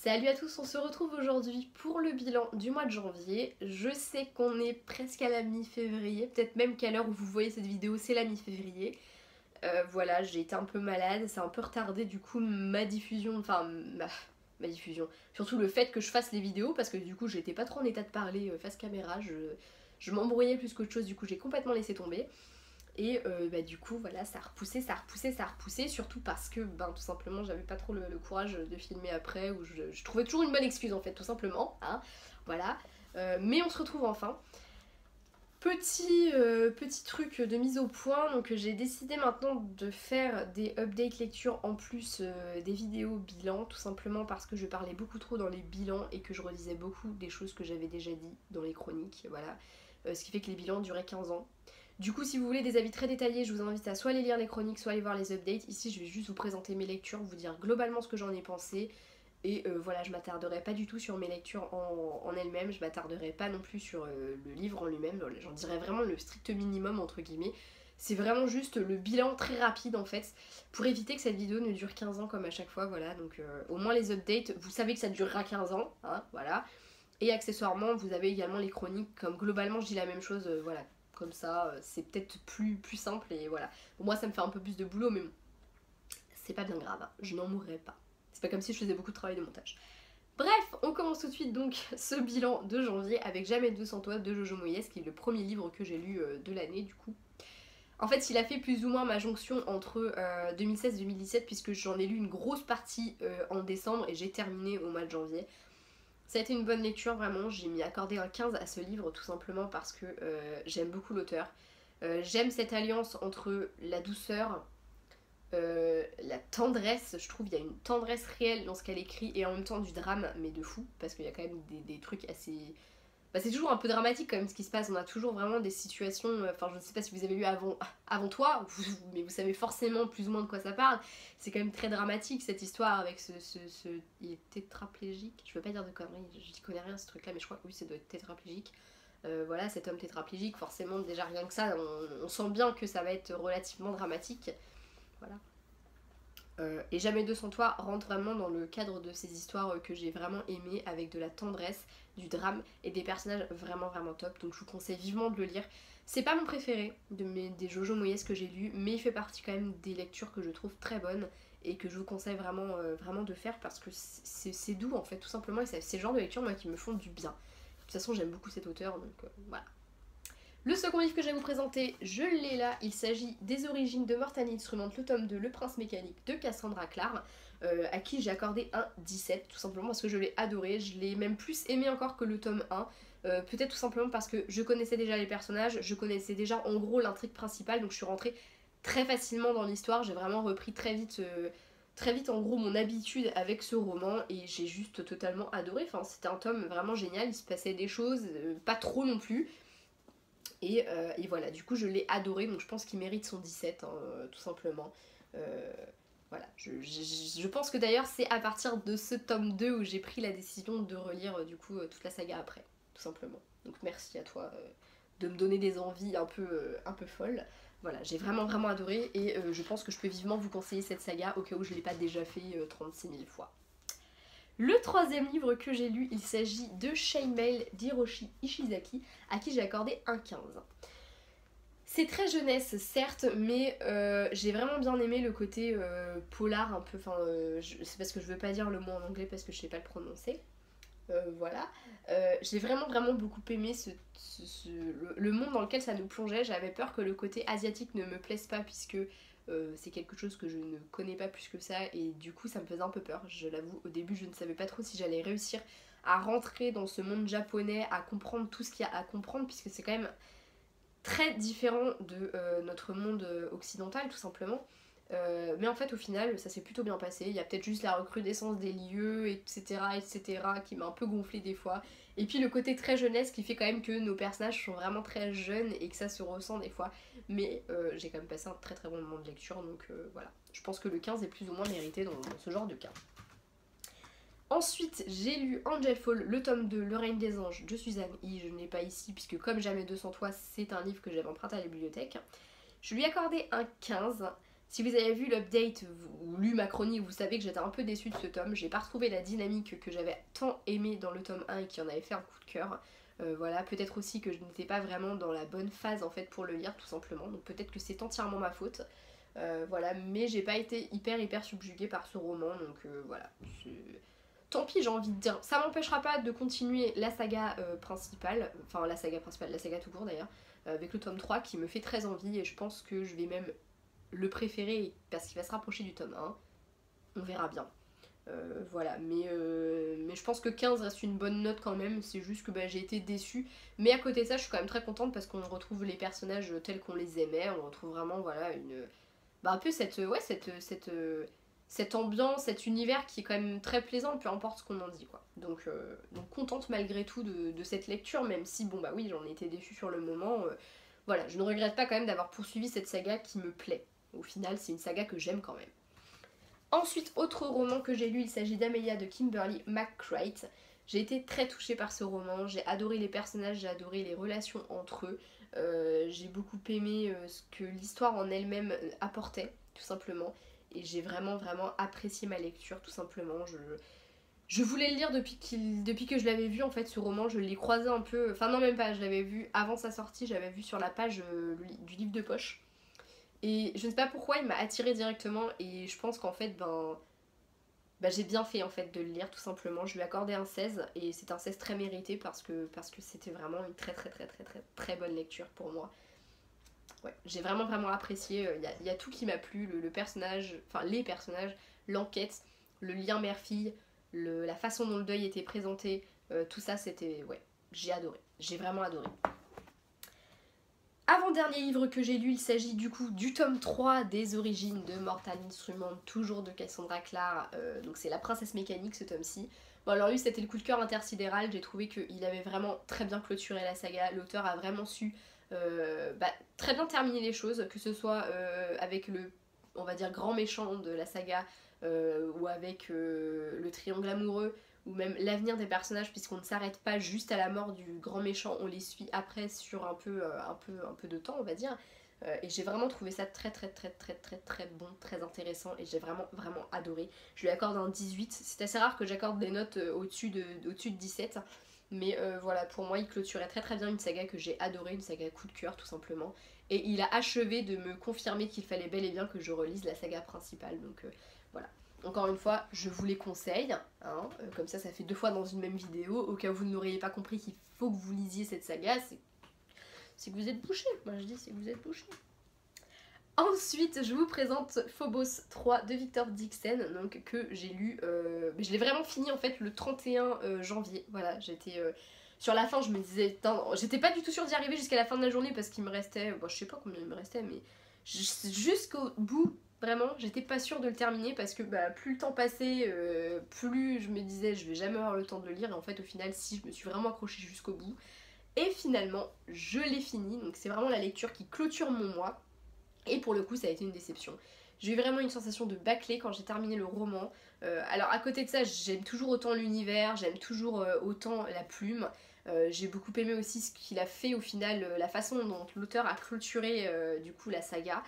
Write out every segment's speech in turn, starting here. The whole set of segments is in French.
Salut à tous, on se retrouve aujourd'hui pour le bilan du mois de janvier. Je sais qu'on est presque à la mi-février, peut-être même qu'à l'heure où vous voyez cette vidéo c'est la mi-février. Voilà, j'ai été un peu malade, ça a un peu retardé du coup ma diffusion, enfin ma diffusion. Surtout le fait que je fasse les vidéos parce que du coup j'étais pas trop en état de parler face caméra, je m'embrouillais plus qu'autre chose, du coup j'ai complètement laissé tomber. Et du coup voilà, ça a repoussé, ça a repoussé, ça a repoussé, surtout parce que tout simplement j'avais pas trop le courage de filmer après, ou je trouvais toujours une bonne excuse en fait, tout simplement, hein, voilà. Mais on se retrouve enfin. Petit truc de mise au point, donc j'ai décidé maintenant de faire des updates lecture en plus des vidéos bilan, tout simplement parce que je parlais beaucoup trop dans les bilans et que je redisais beaucoup des choses que j'avais déjà dit dans les chroniques, voilà. Ce qui fait que les bilans duraient 15 ans. Du coup, si vous voulez des avis très détaillés, je vous invite à soit aller lire les chroniques, soit aller voir les updates. Ici, je vais juste vous présenter mes lectures, vous dire globalement ce que j'en ai pensé. Et voilà, je m'attarderai pas du tout sur mes lectures en elles-mêmes, je m'attarderai pas non plus sur le livre en lui-même, j'en dirais vraiment le strict minimum entre guillemets. C'est vraiment juste le bilan très rapide en fait, pour éviter que cette vidéo ne dure 15 ans comme à chaque fois, voilà. Donc au moins les updates, vous savez que ça durera 15 ans, hein, voilà. Et accessoirement, vous avez également les chroniques, comme globalement je dis la même chose, voilà. Comme ça, c'est peut-être plus simple et voilà. Pour moi, ça me fait un peu plus de boulot, mais bon, c'est pas bien grave, hein. Je n'en mourrai pas. C'est pas comme si je faisais beaucoup de travail de montage. Bref, on commence tout de suite donc ce bilan de janvier avec Jamais 200 toi de Jojo Moyes, qui est le premier livre que j'ai lu de l'année du coup. En fait, il a fait plus ou moins ma jonction entre 2016 et 2017 puisque j'en ai lu une grosse partie en décembre et j'ai terminé au mois de janvier. Ça a été une bonne lecture vraiment, j'ai mis accordé un 15 à ce livre tout simplement parce que j'aime beaucoup l'auteur. J'aime cette alliance entre la douceur, la tendresse, je trouve il y a une tendresse réelle dans ce qu'elle écrit et en même temps du drame, mais de fou, parce qu'il y a quand même des trucs assez... c'est toujours un peu dramatique quand même ce qui se passe, on a toujours vraiment des situations, enfin je ne sais pas si vous avez lu avant toi, mais vous savez forcément plus ou moins de quoi ça parle. C'est quand même très dramatique cette histoire avec il est tétraplégique, je veux pas dire de conneries, j'y connais rien ce truc là, mais je crois que oui ça doit être tétraplégique. Voilà, cet homme tétraplégique, forcément déjà rien que ça, on sent bien que ça va être relativement dramatique. Voilà. Et Jamais 200 toi rentre vraiment dans le cadre de ces histoires que j'ai vraiment aimées, avec de la tendresse, du drame et des personnages vraiment top, donc je vous conseille vivement de le lire. C'est pas mon préféré des Jojo Moyes que j'ai lu, mais il fait partie quand même des lectures que je trouve très bonnes et que je vous conseille vraiment de faire parce que c'est doux en fait, tout simplement, et c'est le genre de lecture moi qui me font du bien. De toute façon j'aime beaucoup cet auteur, donc voilà. Le second livre que je vais vous présenter, je l'ai là, il s'agit des origines de Mortani Instrument, le tome 2, Le Prince Mécanique de Cassandra Clare, à qui j'ai accordé un 17, tout simplement parce que je l'ai adoré, je l'ai même plus aimé encore que le tome 1, peut-être tout simplement parce que je connaissais déjà les personnages, je connaissais déjà en gros l'intrigue principale, donc je suis rentrée très facilement dans l'histoire, j'ai vraiment repris très vite en gros mon habitude avec ce roman et j'ai juste totalement adoré, enfin c'était un tome vraiment génial, il se passait des choses, pas trop non plus. Et voilà, du coup je l'ai adoré, donc je pense qu'il mérite son 17, hein, tout simplement. Voilà, je pense que d'ailleurs c'est à partir de ce tome 2 où j'ai pris la décision de relire du coup toute la saga après, tout simplement. Donc merci à toi de me donner des envies un peu folles. Voilà, j'ai vraiment adoré et je pense que je peux vivement vous conseiller cette saga au cas où je ne l'ai pas déjà fait 36 000 fois. Le troisième livre que j'ai lu, il s'agit de Chainmail d'Hiroshi Ishizaki, à qui j'ai accordé un 15. C'est très jeunesse, certes, mais j'ai vraiment bien aimé le côté polar un peu, c'est parce que je veux pas dire le mot en anglais parce que je sais pas le prononcer. Voilà. J'ai vraiment beaucoup aimé le monde dans lequel ça nous plongeait. J'avais peur que le côté asiatique ne me plaise pas puisque c'est quelque chose que je ne connais pas plus que ça et du coup ça me faisait un peu peur. Je l'avoue, au début je ne savais pas trop si j'allais réussir à rentrer dans ce monde japonais, à comprendre tout ce qu'il y a à comprendre puisque c'est quand même très différent de notre monde occidental tout simplement. Mais en fait au final ça s'est plutôt bien passé, il y a peut-être juste la recrudescence des lieux etc qui m'a un peu gonflé des fois, et puis le côté très jeunesse qui fait quand même que nos personnages sont vraiment très jeunes et que ça se ressent des fois, mais j'ai quand même passé un très bon moment de lecture, donc voilà, je pense que le 15 est plus ou moins mérité dans ce genre de cas. Ensuite, j'ai lu Angel Fall, le tome 2, Le règne des anges de Suzanne I. Je ne l'ai pas ici puisque comme Jamais 200 toi, c'est un livre que j'avais emprunté à la bibliothèque. Je lui ai accordé un 15. Si vous avez vu l'update ou lu ma chronique, vous savez que j'étais un peu déçue de ce tome. J'ai pas retrouvé la dynamique que j'avais tant aimée dans le tome 1 et qui en avait fait un coup de cœur. Voilà, peut-être aussi que je n'étais pas vraiment dans la bonne phase en fait pour le lire tout simplement. Donc peut-être que c'est entièrement ma faute. Voilà, mais j'ai pas été hyper subjuguée par ce roman. Donc voilà, tant pis, j'ai envie de dire. Ça m'empêchera pas de continuer la saga principale, enfin la saga principale, la saga tout court d'ailleurs, avec le tome 3 qui me fait très envie et je pense que je vais même le préférer parce qu'il va se rapprocher du tome 1. On verra bien. Voilà, mais je pense que 15 reste une bonne note quand même, c'est juste que j'ai été déçue. Mais à côté de ça, je suis quand même très contente parce qu'on retrouve les personnages tels qu'on les aimait, on retrouve vraiment voilà un peu cette ambiance, cet univers qui est quand même très plaisant, peu importe ce qu'on en dit quoi. Donc contente malgré tout de cette lecture, même si bon bah oui j'en ai été déçue sur le moment. Voilà, je ne regrette pas quand même d'avoir poursuivi cette saga qui me plaît. Au final, c'est une saga que j'aime quand même. Ensuite, autre roman que j'ai lu, il s'agit d'Amelia de Kimberly McCreight. J'ai été très touchée par ce roman, j'ai adoré les personnages, j'ai adoré les relations entre eux. J'ai beaucoup aimé ce que l'histoire en elle-même apportait, tout simplement. Et j'ai vraiment apprécié ma lecture, tout simplement. Je voulais le lire depuis que je l'avais vu, en fait, ce roman. Je l'ai croisé un peu, enfin non même pas, je l'avais vu avant sa sortie, j'avais vu sur la page du livre de poche. Et je ne sais pas pourquoi il m'a attirée directement et je pense qu'en fait j'ai bien fait en fait de le lire tout simplement. Je lui ai accordé un 16 et c'est un 16 très mérité parce que c'était vraiment une très bonne lecture pour moi. Ouais, j'ai vraiment apprécié, il y a tout qui m'a plu, le personnage, enfin les personnages, l'enquête, le lien mère-fille, la façon dont le deuil était présenté, tout ça c'était, ouais, j'ai adoré, j'ai vraiment adoré. Avant-dernier livre que j'ai lu, il s'agit du coup du tome 3 des origines de Mortal Instruments, toujours de Cassandra Clare, donc c'est La Princesse Mécanique ce tome-ci. Bon alors lui c'était le coup de cœur intersidéral, j'ai trouvé qu'il avait vraiment très bien clôturé la saga, l'auteur a vraiment su très bien terminer les choses, que ce soit avec le, on va dire, grand méchant de la saga, ou avec le triangle amoureux, ou même l'avenir des personnages puisqu'on ne s'arrête pas juste à la mort du grand méchant, on les suit après sur un peu de temps on va dire. Et j'ai vraiment trouvé ça très bon, très intéressant et j'ai vraiment adoré. Je lui accorde un 18, c'est assez rare que j'accorde des notes au-dessus de 17, mais voilà, pour moi il clôturait très bien une saga que j'ai adorée, une saga coup de cœur tout simplement. Et il a achevé de me confirmer qu'il fallait bel et bien que je relise la saga principale, donc voilà. Encore une fois, je vous les conseille, hein, comme ça fait 2 fois dans une même vidéo, au cas où vous n'auriez pas compris qu'il faut que vous lisiez cette saga, c'est que vous êtes bouché, moi je dis c'est que vous êtes bouché. Ensuite, je vous présente Phobos 3 de Victor Dixon, donc que j'ai lu, je l'ai vraiment fini en fait le 31 janvier, voilà, j'étais sur la fin, je me disais, j'étais pas du tout sûre d'y arriver jusqu'à la fin de la journée parce qu'il me restait, je sais pas combien il me restait, mais jusqu'au bout, vraiment, j'étais pas sûre de le terminer parce que plus le temps passait, plus je me disais je vais jamais avoir le temps de le lire et en fait au final si, je me suis vraiment accrochée jusqu'au bout. Et finalement, je l'ai fini, donc c'est vraiment la lecture qui clôture mon mois. Et pour le coup, ça a été une déception. J'ai eu vraiment une sensation de bâclé quand j'ai terminé le roman. Alors à côté de ça, j'aime toujours autant l'univers, j'aime toujours autant la plume. J'ai beaucoup aimé aussi ce qu'il a fait au final, la façon dont l'auteur a clôturé du coup la saga.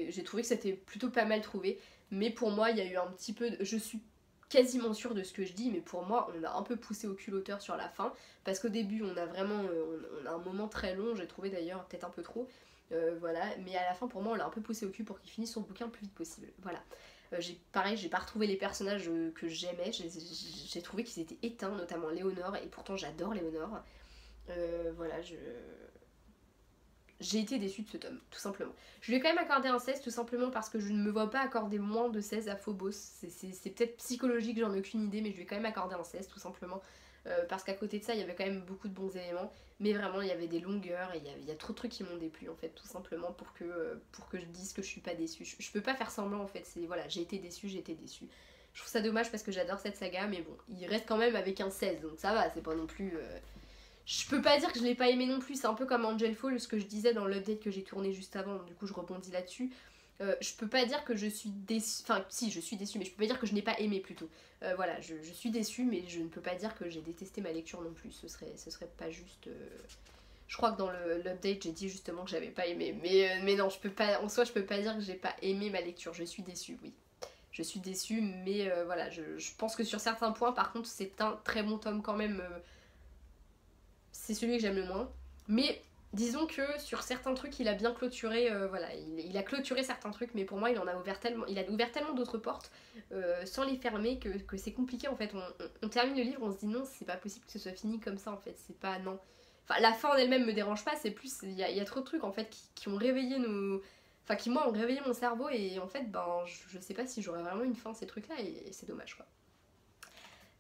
J'ai trouvé que c'était plutôt pas mal trouvé. Mais pour moi, il y a eu un petit peu je suis quasiment sûre de ce que je dis, mais pour moi, on a un peu poussé au cul l'auteur sur la fin. Parce qu'au début, on a vraiment on a un moment très long, j'ai trouvé d'ailleurs peut-être un peu trop. Voilà, mais à la fin pour moi on l'a un peu poussé au cul pour qu'il finisse son bouquin le plus vite possible. Voilà. Pareil, j'ai pas retrouvé les personnages que j'aimais, j'ai trouvé qu'ils étaient éteints, notamment Léonore, et pourtant j'adore Léonore. Voilà, j'ai été déçue de ce tome, tout simplement. Je lui ai quand même accordé un 16, tout simplement parce que je ne me vois pas accorder moins de 16 à Phobos. C'est peut-être psychologique, j'en ai aucune idée, mais je lui ai quand même accordé un 16, tout simplement. Parce qu'à côté de ça, il y avait quand même beaucoup de bons éléments, mais vraiment, il y avait des longueurs, et il y a trop de trucs qui m'ont déplu, en fait, tout simplement, pour que je dise que je suis pas déçue. Je peux pas faire semblant, en fait, voilà, j'ai été déçue. Je trouve ça dommage parce que j'adore cette saga, mais bon, il reste quand même avec un 16, donc ça va, c'est pas non plus... Je peux pas dire que je l'ai pas aimé non plus, c'est un peu comme Angel Fall, ce que je disais dans l'update que j'ai tourné juste avant, du coup je rebondis là-dessus. Je peux pas dire que je suis déçue, enfin si je suis déçue, mais je peux pas dire que je n'ai pas aimé plutôt. Voilà, je suis déçue, mais je ne peux pas dire que j'ai détesté ma lecture non plus, ce serait pas juste. Je crois que dans l'update j'ai dit justement que j'avais pas aimé, mais non, je peux pas, en soi je peux pas dire que j'ai pas aimé ma lecture, je suis déçue, oui. Je suis déçue, mais voilà, je pense que sur certains points, par contre, c'est un très bon tome quand même. C'est celui que j'aime le moins. Mais disons que sur certains trucs, il a bien clôturé, voilà, il a clôturé certains trucs, mais pour moi, il a ouvert tellement d'autres portes sans les fermer que c'est compliqué en fait. On termine le livre, on se dit non, c'est pas possible que ce soit fini comme ça en fait, c'est pas, non. Enfin, la fin en elle-même me dérange pas, c'est plus, il y a trop de trucs en fait qui ont réveillé nos. Enfin, qui moi ont réveillé mon cerveau et en fait, ben, je sais pas si j'aurais vraiment une fin à ces trucs là et c'est dommage quoi.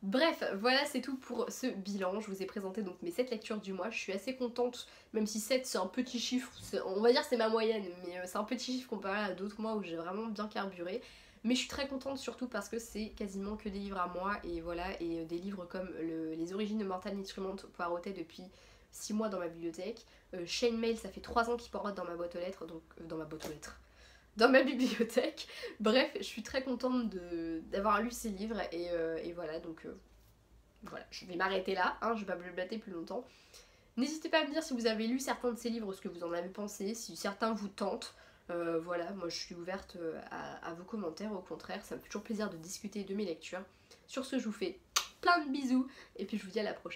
Bref, voilà, c'est tout pour ce bilan. Je vous ai présenté donc mes 7 lectures du mois. Je suis assez contente, même si 7 c'est un petit chiffre, on va dire c'est ma moyenne, mais c'est un petit chiffre comparé à d'autres mois où j'ai vraiment bien carburé. Mais je suis très contente surtout parce que c'est quasiment que des livres à moi et voilà, et des livres comme Les origines de Mortal Instrument poireautait depuis 6 mois dans ma bibliothèque. Chain Mail, ça fait 3 ans qu'il poireaute dans ma boîte aux lettres, donc dans ma boîte aux lettres, dans ma bibliothèque. Bref, je suis très contente d'avoir lu ces livres et voilà, donc voilà, je vais m'arrêter là, hein, je vais pas blablater plus longtemps. N'hésitez pas à me dire si vous avez lu certains de ces livres, ce que vous en avez pensé, si certains vous tentent. Voilà, moi je suis ouverte à vos commentaires, au contraire, ça me fait toujours plaisir de discuter de mes lectures. Sur ce, je vous fais plein de bisous et puis je vous dis à la prochaine.